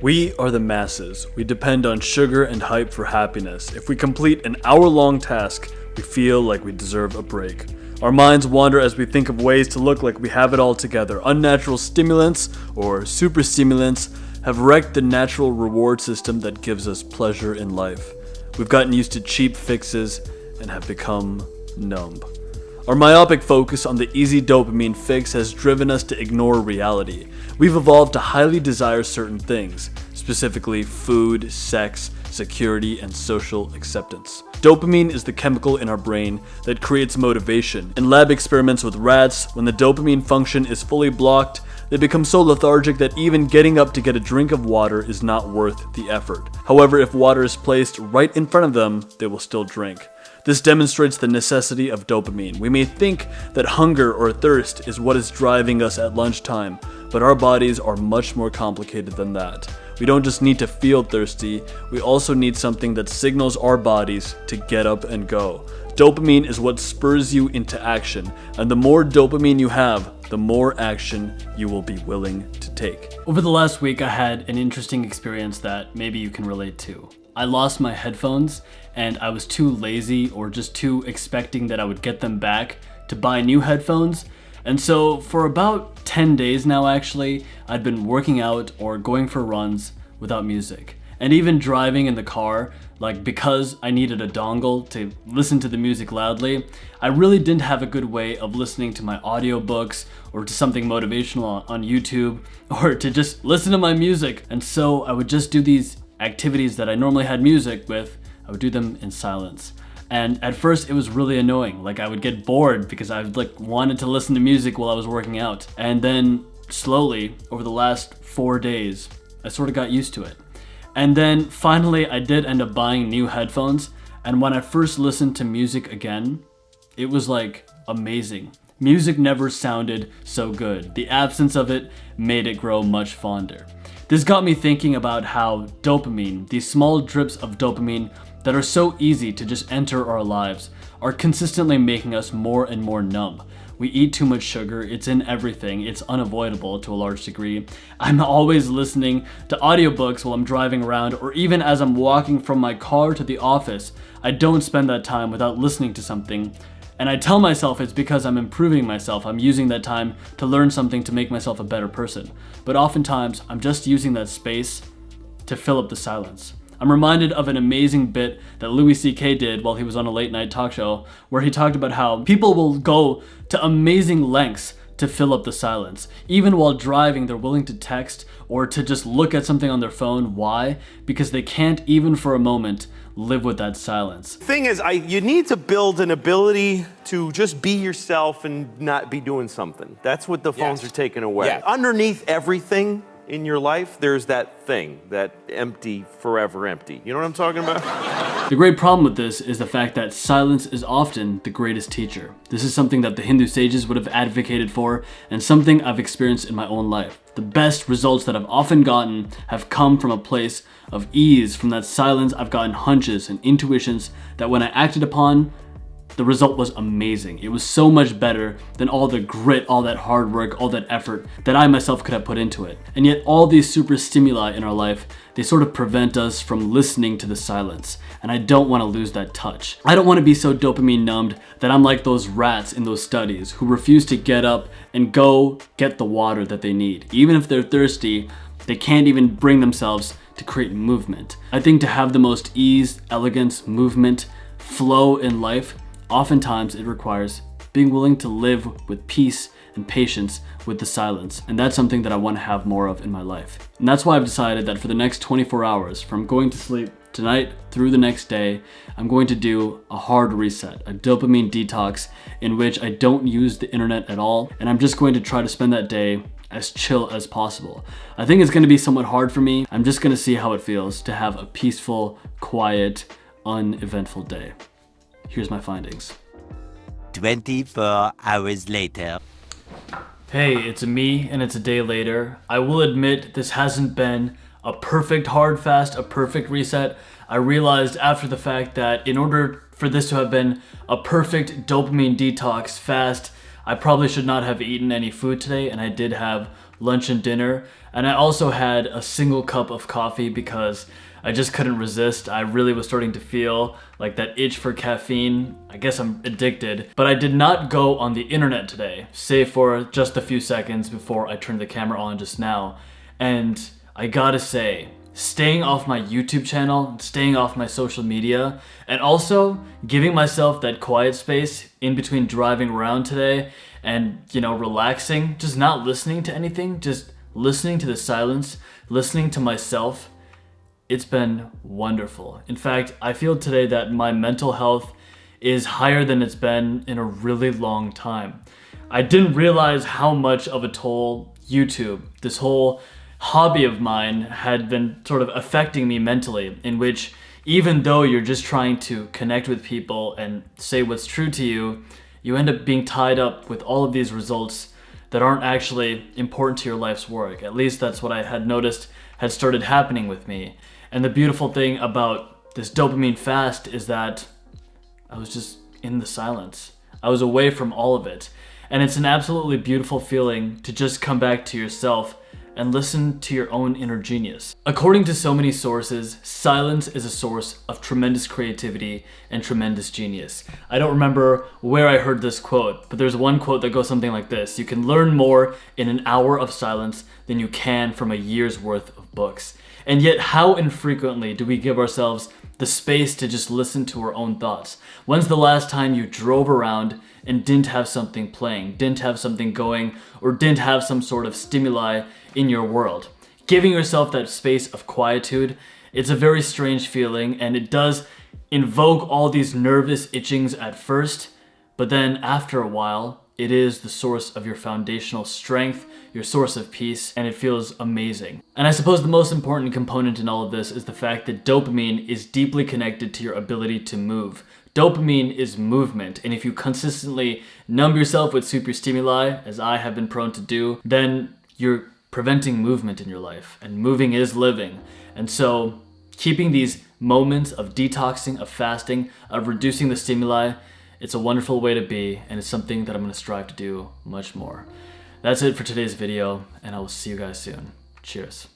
We are the masses. We depend on sugar and hype for happiness. If we complete an hour-long task, we feel like we deserve a break. Our minds wander as we think of ways to look like we have it all together. Unnatural stimulants, or super stimulants, have wrecked the natural reward system that gives us pleasure in life. We've gotten used to cheap fixes and have become numb. Our myopic focus on the easy dopamine fix has driven us to ignore reality. We've evolved to highly desire certain things, specifically food, sex, security, and social acceptance. Dopamine is the chemical in our brain that creates motivation. In lab experiments with rats, when the dopamine function is fully blocked, they become so lethargic that even getting up to get a drink of water is not worth the effort. However, if water is placed right in front of them, they will still drink. This demonstrates the necessity of dopamine. We may think that hunger or thirst is what is driving us at lunchtime, but our bodies are much more complicated than that. We don't just need to feel thirsty, we also need something that signals our bodies to get up and go. Dopamine is what spurs you into action, and the more dopamine you have, the more action you will be willing to take. Over the last week, I had an interesting experience that maybe you can relate to. I lost my headphones, and I was too lazy or just too expecting that I would get them back to buy new headphones. And so for about 10 days now actually, I'd been working out or going for runs without music. And even driving in the car, because I needed a dongle to listen to the music loudly, I really didn't have a good way of listening to my audiobooks or to something motivational on YouTube or to just listen to my music. And so I would just do these activities that I normally had music with, I would do them in silence. And at first it was really annoying. I would get bored because I wanted to listen to music while I was working out. And then slowly, over the last 4 days, I sort of got used to it. And then finally I did end up buying new headphones. And when I first listened to music again, it was amazing. Music never sounded so good. The absence of it made it grow much fonder. This got me thinking about how dopamine, these small drips of dopamine that are so easy to just enter our lives, are consistently making us more and more numb. We eat too much sugar, it's in everything, it's unavoidable to a large degree. I'm always listening to audiobooks while I'm driving around, or even as I'm walking from my car to the office. I don't spend that time without listening to something. And I tell myself it's because I'm improving myself. I'm using that time to learn something to make myself a better person. But oftentimes, I'm just using that space to fill up the silence. I'm reminded of an amazing bit that Louis C.K. did while he was on a late night talk show, where he talked about how people will go to amazing lengths to fill up the silence. Even while driving, they're willing to text or to just look at something on their phone. Why? Because they can't, even for a moment, live with that silence. Thing is, you need to build an ability to just be yourself and not be doing something. That's what the phones are taking away. Yes. Underneath everything in your life, there's that thing, that empty, forever empty. You know what I'm talking about? The great problem with this is the fact that silence is often the greatest teacher. This is something that the Hindu sages would have advocated for, and something I've experienced in my own life. The best results that I've often gotten have come from a place of ease. From that silence, I've gotten hunches and intuitions that when I acted upon, the result was amazing. It was so much better than all the grit, all that hard work, all that effort that I myself could have put into it. And yet all these super stimuli in our life, they sort of prevent us from listening to the silence. And I don't want to lose that touch. I don't want to be so dopamine numbed that I'm like those rats in those studies who refuse to get up and go get the water that they need. Even if they're thirsty, they can't even bring themselves to create movement. I think to have the most ease, elegance, movement, flow in life, oftentimes it requires being willing to live with peace and patience with the silence. And that's something that I want to have more of in my life. And that's why I've decided that for the next 24 hours, from going to sleep tonight through the next day, I'm going to do a hard reset, a dopamine detox in which I don't use the internet at all. And I'm just going to try to spend that day as chill as possible. I think it's going to be somewhat hard for me. I'm just going to see how it feels to have a peaceful, quiet, uneventful day. Here's my findings. 24 hours later. Hey, it's me and it's a day later. I will admit this hasn't been a perfect hard fast, a perfect reset. I realized after the fact that in order for this to have been a perfect dopamine detox fast, I probably should not have eaten any food today, and I did have lunch and dinner. And I also had a single cup of coffee because I just couldn't resist. I really was starting to feel like that itch for caffeine. I guess I'm addicted. But I did not go on the internet today, save for just a few seconds before I turned the camera on just now. And I gotta say, staying off my YouTube channel, staying off my social media, and also giving myself that quiet space in between driving around today and, relaxing, just not listening to anything, just listening to the silence, listening to myself. It's been wonderful. In fact, I feel today that my mental health is higher than it's been in a really long time. I didn't realize how much of a toll YouTube, this whole hobby of mine, had been sort of affecting me mentally, in which even though you're just trying to connect with people and say what's true to you, you end up being tied up with all of these results that aren't actually important to your life's work. At least that's what I had noticed had started happening with me. And the beautiful thing about this dopamine fast is that I was just in the silence. I was away from all of it. And it's an absolutely beautiful feeling to just come back to yourself and listen to your own inner genius. According to so many sources, silence is a source of tremendous creativity and tremendous genius. I don't remember where I heard this quote, but there's one quote that goes something like this: you can learn more in an hour of silence than you can from a year's worth of books. And yet, how infrequently do we give ourselves the space to just listen to our own thoughts? When's the last time you drove around and didn't have something playing, didn't have something going, or didn't have some sort of stimuli in your world? Giving yourself that space of quietude, it's a very strange feeling, and it does invoke all these nervous itchings at first, but then after a while, it is the source of your foundational strength, your source of peace, and it feels amazing. And I suppose the most important component in all of this is the fact that dopamine is deeply connected to your ability to move. Dopamine is movement, and if you consistently numb yourself with super stimuli, as I have been prone to do, then you're preventing movement in your life, and moving is living. And so keeping these moments of detoxing, of fasting, of reducing the stimuli, it's a wonderful way to be, and it's something that I'm going to strive to do much more. That's it for today's video, and I will see you guys soon. Cheers.